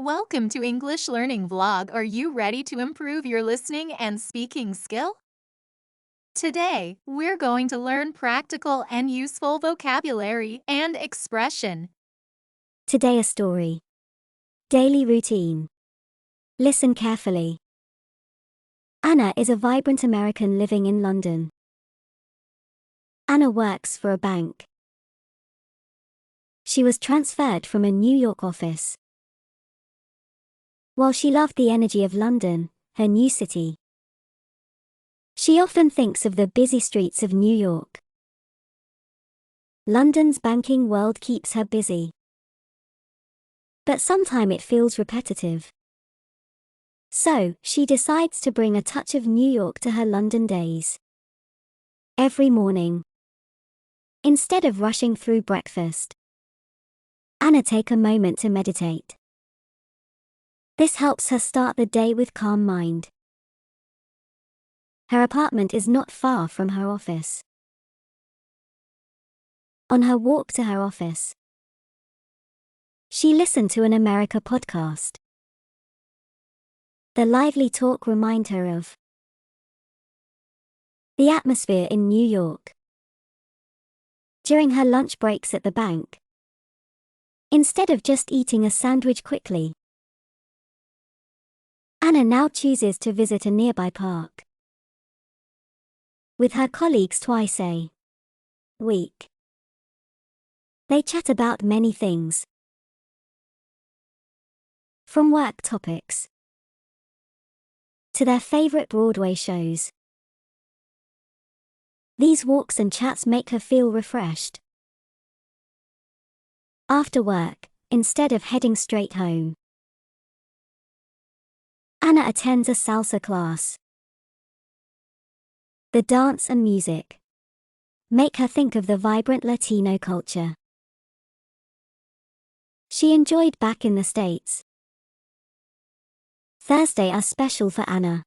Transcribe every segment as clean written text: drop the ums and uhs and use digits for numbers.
Welcome to English Learning Vlog. Are you ready to improve your listening and speaking skill? Today, we're going to learn practical and useful vocabulary and expression. Today a story. Daily routine. Listen carefully. Anna is a vibrant American living in London. Anna works for a bank. She was transferred from a New York office. While she loved the energy of London, her new city, she often thinks of the busy streets of New York. London's banking world keeps her busy. But sometimes it feels repetitive. So, she decides to bring a touch of New York to her London days. Every morning, instead of rushing through breakfast, Anna takes a moment to meditate. This helps her start the day with calm mind. Her apartment is not far from her office. On her walk to her office, she listened to an America podcast. The lively talk reminds her of the atmosphere in New York. During her lunch breaks at the bank, instead of just eating a sandwich quickly, Anna now chooses to visit a nearby park with her colleagues twice a week. They chat about many things, from work topics to their favorite Broadway shows. These walks and chats make her feel refreshed. After work, instead of heading straight home, Anna attends a salsa class. The dance and music make her think of the vibrant Latino culture she enjoyed back in the States. Thursdays are special for Anna.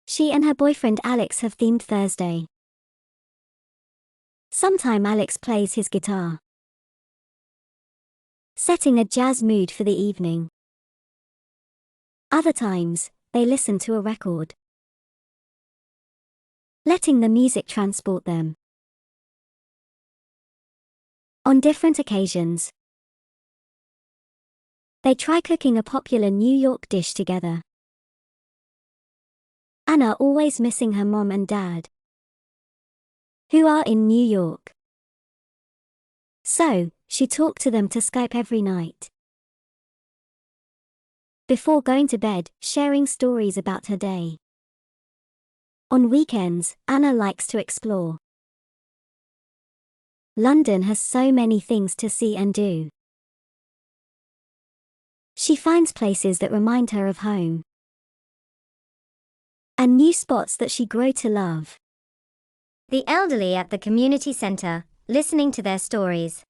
She and her boyfriend Alex have themed Thursday. Sometime Alex plays his guitar, setting a jazz mood for the evening. Other times, they listen to a record, letting the music transport them. On different occasions, they try cooking a popular New York dish together. Anna always missing her mom and dad, who are in New York. So, she talked to them to Skype every night. Before going to bed, sharing stories about her day. On weekends, Anna likes to explore. London has so many things to see and do. She finds places that remind her of home, and new spots that she grows to love. The elderly at the community center, listening to their stories,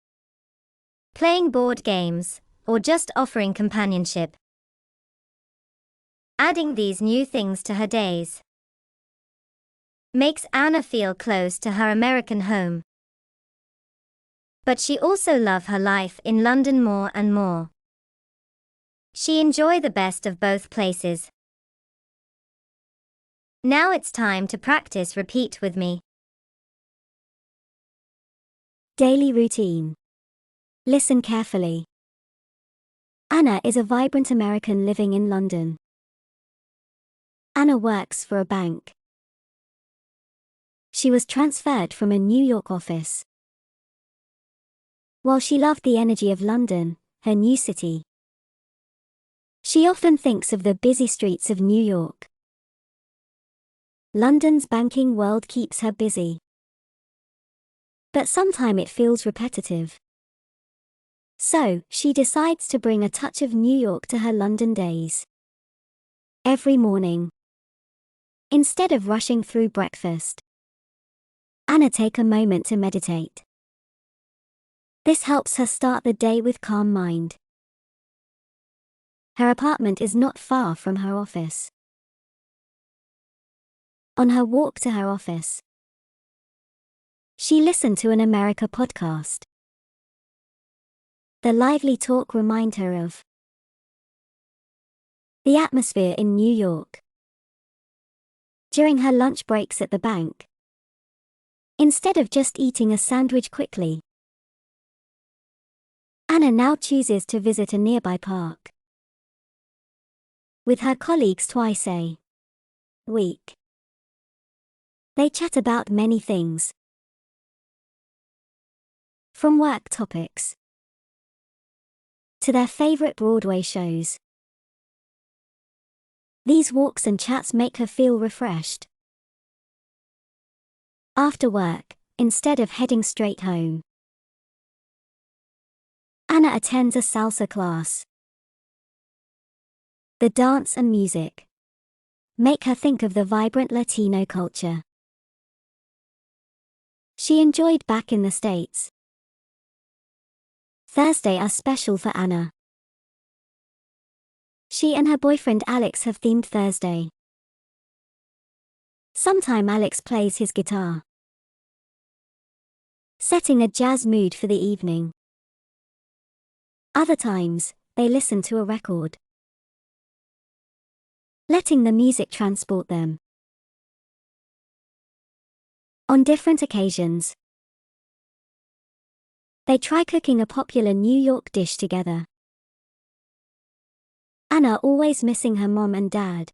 playing board games, or just offering companionship. Adding these new things to her days makes Anna feel close to her American home. But she also loves her life in London more and more. She enjoys the best of both places. Now it's time to practice. Repeat with me. Daily routine. Listen carefully. Anna is a vibrant American living in London. Anna works for a bank. She was transferred from a New York office. While she loved the energy of London, her new city, she often thinks of the busy streets of New York. London's banking world keeps her busy. But sometimes it feels repetitive. So, she decides to bring a touch of New York to her London days. Every morning, instead of rushing through breakfast, Anna takes a moment to meditate. This helps her start the day with calm mind. Her apartment is not far from her office. On her walk to her office, she listened to an America podcast. The lively talk reminds her of the atmosphere in New York. During her lunch breaks at the bank, instead of just eating a sandwich quickly, Anna now chooses to visit a nearby park with her colleagues twice a week. They chat about many things, from work topics to their favorite Broadway shows. These walks and chats make her feel refreshed. After work, instead of heading straight home, Anna attends a salsa class. The dance and music make her think of the vibrant Latino culture she enjoyed back in the States. Thursday are special for Anna. She and her boyfriend Alex have themed Thursday. Sometime Alex plays his guitar, setting a jazz mood for the evening. Other times, they listen to a record, letting the music transport them. On different occasions, they try cooking a popular New York dish together. Anna always missing her mom and dad,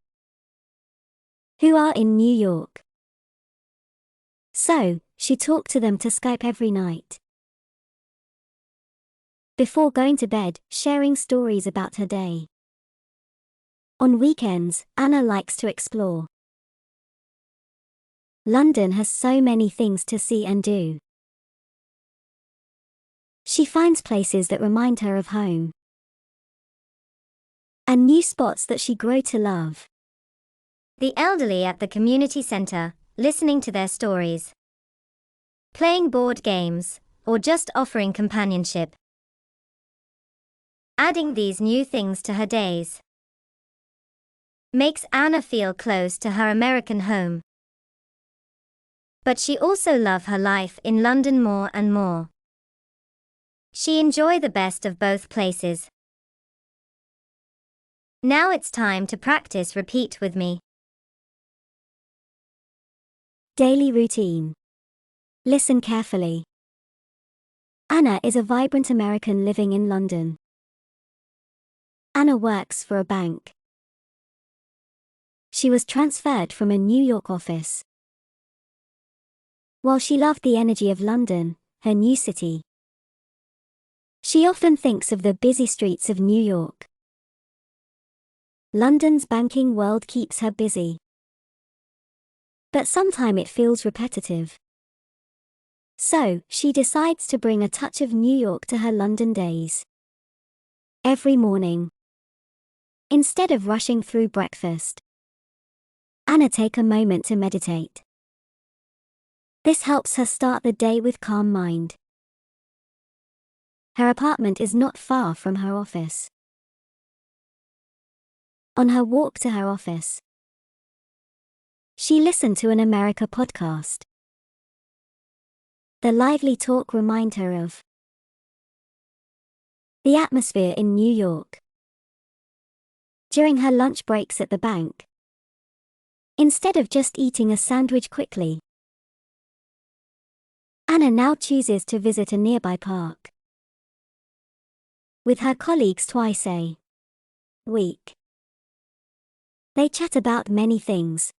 who are in New York. So, she talked to them to Skype every night. Before going to bed, sharing stories about her day. On weekends, Anna likes to explore. London has so many things to see and do. She finds places that remind her of home, and new spots that she grows to love. The elderly at the community center, listening to their stories, playing board games, or just offering companionship. Adding these new things to her days makes Anna feel close to her American home. But she also loves her life in London more and more. She enjoys the best of both places. Now it's time to practice. Repeat with me. Daily routine. Listen carefully. Anna is a vibrant American living in London. Anna works for a bank. She was transferred from a New York office. While she loved the energy of London, her new city, she often thinks of the busy streets of New York. London's banking world keeps her busy, but sometimes it feels repetitive. So, she decides to bring a touch of New York to her London days. Every morning, instead of rushing through breakfast, Anna takes a moment to meditate. This helps her start the day with calm mind. Her apartment is not far from her office. On her walk to her office, she listened to an America podcast. The lively talk reminds her of the atmosphere in New York. During her lunch breaks at the bank, instead of just eating a sandwich quickly, Anna now chooses to visit a nearby park with her colleagues twice a week. They chat about many things,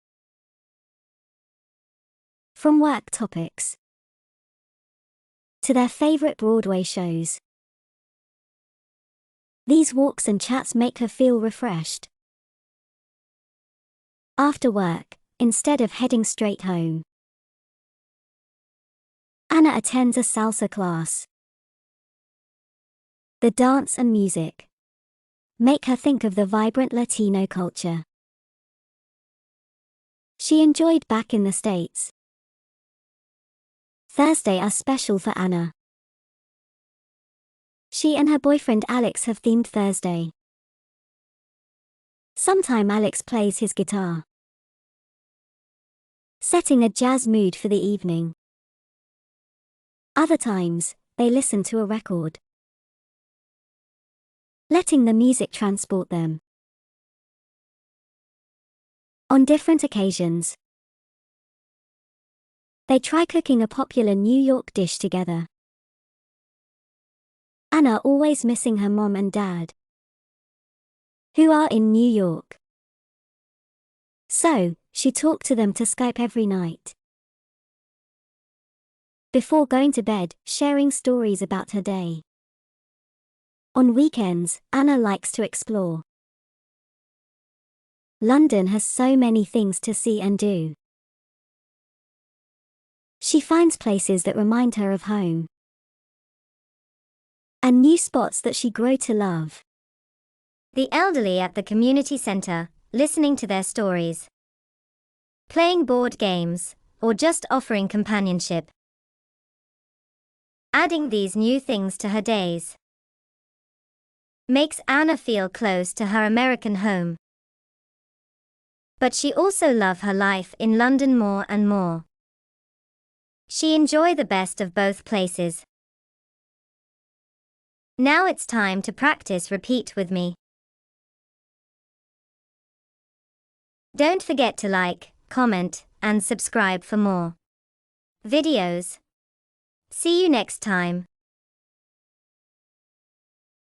from work topics to their favorite Broadway shows. These walks and chats make her feel refreshed. After work, instead of heading straight home, Anna attends a salsa class. The dance and music make her think of the vibrant Latino culture she enjoyed back in the States. Thursday are special for Anna. She and her boyfriend Alex have themed Thursday. Sometime Alex plays his guitar, setting a jazz mood for the evening. Other times, they listen to a record, letting the music transport them. On different occasions, they try cooking a popular New York dish together. Anna always missing her mom and dad, who are in New York. So, she talked to them to Skype every night. Before going to bed, sharing stories about her day. On weekends, Anna likes to explore. London has so many things to see and do. She finds places that remind her of home, and new spots that she grows to love. The elderly at the community center, listening to their stories, playing board games, or just offering companionship. Adding these new things to her days makes Anna feel close to her American home. But she also loves her life in London more and more. She enjoys the best of both places. Now it's time to practice repeat with me. Don't forget to like, comment, and subscribe for more videos. See you next time.